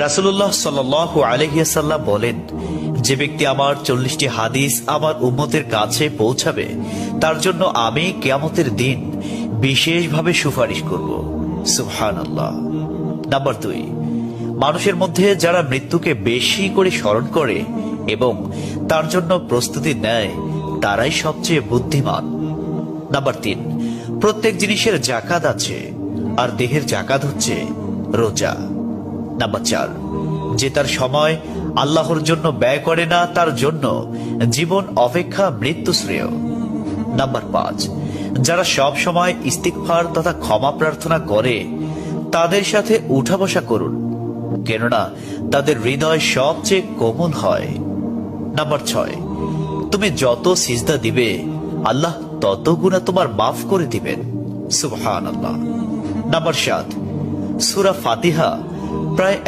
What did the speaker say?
রাসূলুল্লাহ সাল্লাল্লাহু আলাইহি ওয়াসাল্লাম বলেন, যে ব্যক্তি আমার 40টি হাদিস আমার উম্মতের কাছে পৌঁছাবে তার জন্য আমি কিয়ামতের দিন বিশেষভাবে সুপারিশ করব। সুবহানাল্লাহ। নাম্বার 2, মানুষের মধ্যে যারা মৃত্যুকে বেশি করে স্মরণ করে এবং তার জন্য প্রস্তুতি নেয় তারাই সবচেয়ে বুদ্ধিমান। নাম্বার 3, প্রত্যেক জিনিসের জাকাত আছে, আর দেহের জাকাত হচ্ছে রোজা। নাম্বার 4, যে তার সময় আল্লাহর জন্য ব্যয় করে না তার জন্য জীবন অপেক্ষা মৃত্যু শ্রেয়। নাম্বার 5, যারা সব সময় ইস্তিগফার তথা ক্ষমা প্রার্থনা করে তাদের সাথে উঠা বসা করুন, কেননা তাদের হৃদয় সবচেয়ে কোমল হয়। নাম্বার 6, তুমি যত সিজদা দিবে আল্লাহ তত গুনাহ তোমার মাফ করে দিবেন। সুবহানাল্লাহ। নাম্বার 7, সূরা ফাতিহা প্রায়